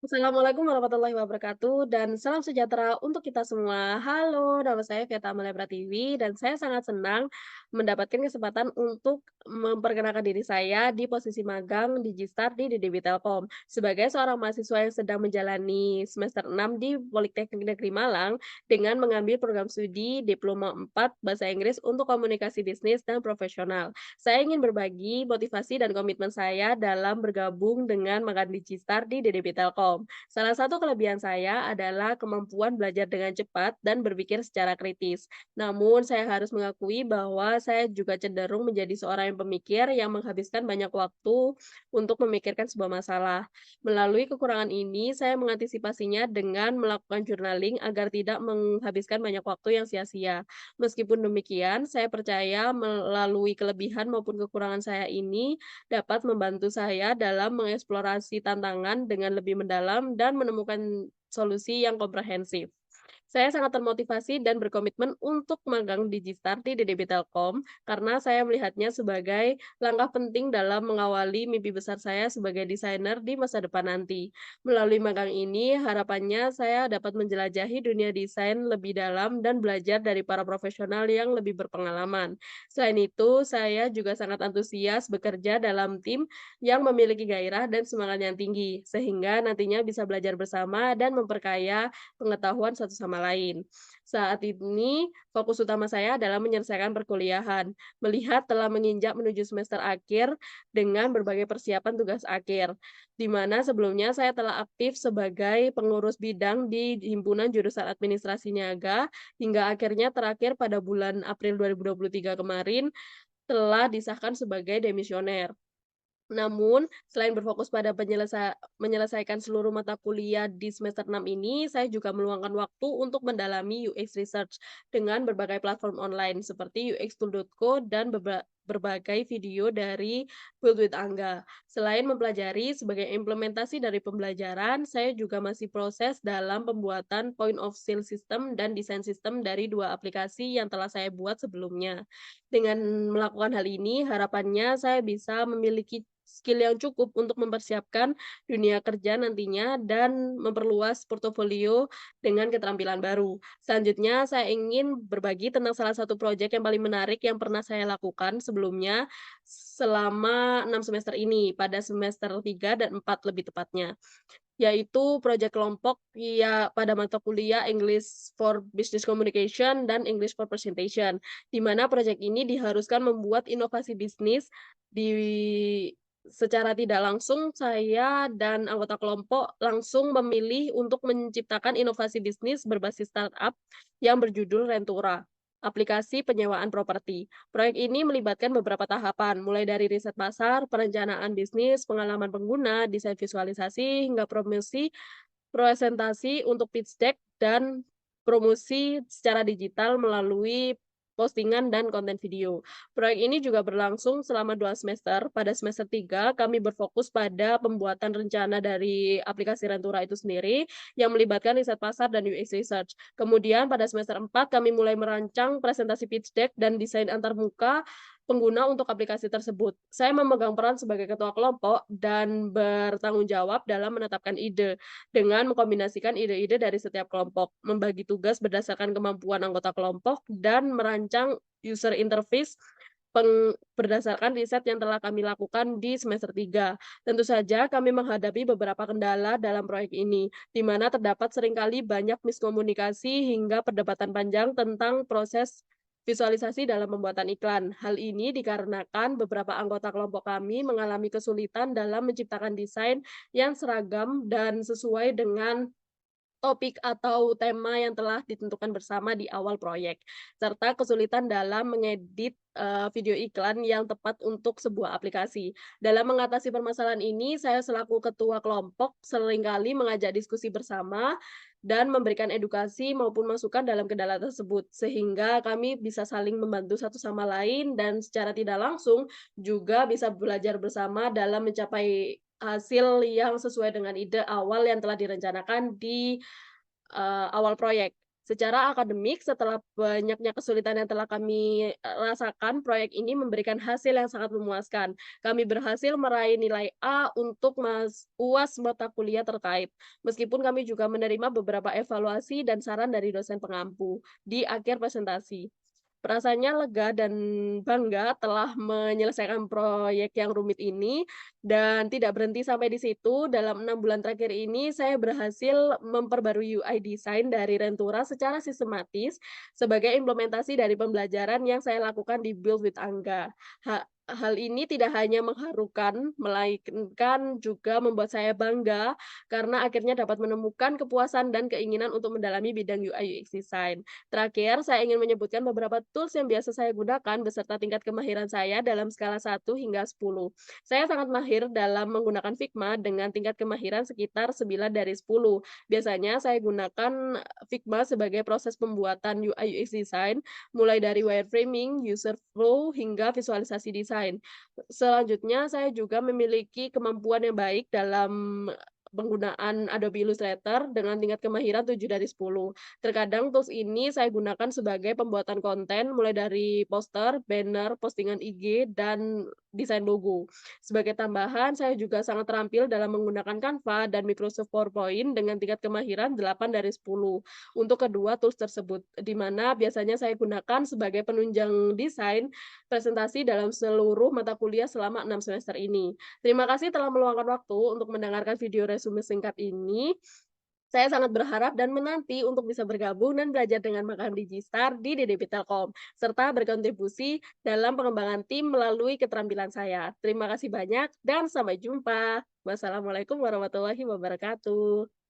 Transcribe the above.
Assalamualaikum warahmatullahi wabarakatuh dan salam sejahtera untuk kita semua. Halo, nama saya Veta Amalia Pratiwi dan saya sangat senang mendapatkan kesempatan untuk memperkenalkan diri saya di posisi magang di Gistar di DDB Telkom. Sebagai seorang mahasiswa yang sedang menjalani semester 6 di Politeknik Negeri Malang dengan mengambil program studi Diploma 4 Bahasa Inggris untuk Komunikasi Bisnis dan Profesional. Saya ingin berbagi motivasi dan komitmen saya dalam bergabung dengan magang di Gistar di DDB Telkom. Salah satu kelebihan saya adalah kemampuan belajar dengan cepat dan berpikir secara kritis. Namun, saya harus mengakui bahwa saya juga cenderung menjadi seorang yang pemikir yang menghabiskan banyak waktu untuk memikirkan sebuah masalah. Melalui kekurangan ini, saya mengantisipasinya dengan melakukan journaling agar tidak menghabiskan banyak waktu yang sia-sia. Meskipun demikian, saya percaya melalui kelebihan maupun kekurangan saya ini dapat membantu saya dalam mengeksplorasi tantangan dengan lebih mendalam dan menemukan solusi yang komprehensif. Saya sangat termotivasi dan berkomitmen untuk magang di Gistar di DDB Telkom karena saya melihatnya sebagai langkah penting dalam mengawali mimpi besar saya sebagai desainer di masa depan nanti. Melalui magang ini, harapannya saya dapat menjelajahi dunia desain lebih dalam dan belajar dari para profesional yang lebih berpengalaman. Selain itu, saya juga sangat antusias bekerja dalam tim yang memiliki gairah dan semangat yang tinggi, sehingga nantinya bisa belajar bersama dan memperkaya pengetahuan satu sama lain. Saat ini, fokus utama saya adalah menyelesaikan perkuliahan, melihat telah menginjak menuju semester akhir dengan berbagai persiapan tugas akhir, di mana sebelumnya saya telah aktif sebagai pengurus bidang di Himpunan Jurusan Administrasi Niaga, hingga akhirnya terakhir pada bulan April 2023 kemarin telah disahkan sebagai demisioner. Namun, selain berfokus pada menyelesaikan seluruh mata kuliah di semester 6 ini, saya juga meluangkan waktu untuk mendalami UX research dengan berbagai platform online seperti uxtool.co dan berbagai video dari Build with Angga. Selain mempelajari sebagai implementasi dari pembelajaran, saya juga masih proses dalam pembuatan point of sale system dan desain sistem dari dua aplikasi yang telah saya buat sebelumnya. Dengan melakukan hal ini, harapannya saya bisa memiliki skill yang cukup untuk mempersiapkan dunia kerja nantinya dan memperluas portofolio dengan keterampilan baru. Selanjutnya, saya ingin berbagi tentang salah satu proyek yang paling menarik yang pernah saya lakukan sebelumnya selama 6 semester ini, pada semester 3 dan 4 lebih tepatnya, yaitu proyek kelompok ya pada mata kuliah English for Business Communication dan English for Presentation, di mana proyek ini diharuskan membuat inovasi bisnis di secara tidak langsung saya dan anggota kelompok langsung memilih untuk menciptakan inovasi bisnis berbasis startup yang berjudul Rentura, aplikasi penyewaan properti. Proyek ini melibatkan beberapa tahapan, mulai dari riset pasar, perencanaan bisnis, pengalaman pengguna, desain visualisasi, hingga promosi, presentasi untuk pitch deck, dan promosi secara digital melalui postingan dan konten video. Proyek ini juga berlangsung selama 2 semester. Pada semester 3, kami berfokus pada pembuatan rencana dari aplikasi Rentura itu sendiri, yang melibatkan riset pasar dan UX research. Kemudian pada semester 4, kami mulai merancang presentasi pitch deck dan desain antarmuka pengguna untuk aplikasi tersebut. Saya memegang peran sebagai ketua kelompok dan bertanggung jawab dalam menetapkan ide, dengan mengkombinasikan ide-ide dari setiap kelompok, membagi tugas berdasarkan kemampuan anggota kelompok, dan merancang user interface berdasarkan riset yang telah kami lakukan di semester 3. Tentu saja kami menghadapi beberapa kendala dalam proyek ini, di mana terdapat seringkali banyak miskomunikasi hingga perdebatan panjang tentang proses visualisasi dalam pembuatan iklan. Hal ini dikarenakan beberapa anggota kelompok kami mengalami kesulitan dalam menciptakan desain yang seragam dan sesuai dengan topik atau tema yang telah ditentukan bersama di awal proyek, serta kesulitan dalam mengedit, video iklan yang tepat untuk sebuah aplikasi. Dalam mengatasi permasalahan ini, saya selaku ketua kelompok seringkali mengajak diskusi bersama dan memberikan edukasi maupun masukan dalam kendala tersebut, sehingga kami bisa saling membantu satu sama lain dan secara tidak langsung juga bisa belajar bersama dalam mencapai hasil yang sesuai dengan ide awal yang telah direncanakan di awal proyek. Secara akademik, setelah banyaknya kesulitan yang telah kami, rasakan, proyek ini memberikan hasil yang sangat memuaskan. Kami berhasil meraih nilai A untuk UAS mata kuliah terkait. Meskipun kami juga menerima beberapa evaluasi dan saran dari dosen pengampu di akhir presentasi. Perasaannya lega dan bangga telah menyelesaikan proyek yang rumit ini dan tidak berhenti sampai di situ. Dalam 6 bulan terakhir ini saya berhasil memperbarui UI design dari Rentura secara sistematis sebagai implementasi dari pembelajaran yang saya lakukan di Build with Angga. Hal ini tidak hanya mengharukan, melainkan juga membuat saya bangga karena akhirnya dapat menemukan kepuasan dan keinginan untuk mendalami bidang UI UX design. Terakhir, saya ingin menyebutkan beberapa tools yang biasa saya gunakan beserta tingkat kemahiran saya dalam skala 1 hingga 10. Saya sangat mahir dalam menggunakan Figma dengan tingkat kemahiran sekitar 9 dari 10. Biasanya saya gunakan Figma sebagai proses pembuatan UI UX design, mulai dari wireframing, user flow, hingga visualisasi desain. Selanjutnya, saya juga memiliki kemampuan yang baik dalam penggunaan Adobe Illustrator dengan tingkat kemahiran 7 dari 10. Terkadang tools ini saya gunakan sebagai pembuatan konten mulai dari poster, banner, postingan IG, dan desain logo. Sebagai tambahan, saya juga sangat terampil dalam menggunakan Canva dan Microsoft PowerPoint dengan tingkat kemahiran 8 dari 10 untuk kedua tools tersebut, di mana biasanya saya gunakan sebagai penunjang desain presentasi dalam seluruh mata kuliah selama 6 semester ini. Terima kasih telah meluangkan waktu untuk mendengarkan video resume singkat ini. Saya sangat berharap dan menanti untuk bisa bergabung dan belajar dengan Makam Digistar di DDB Telkom, serta berkontribusi dalam pengembangan tim melalui keterampilan saya. Terima kasih banyak dan sampai jumpa. Wassalamualaikum warahmatullahi wabarakatuh.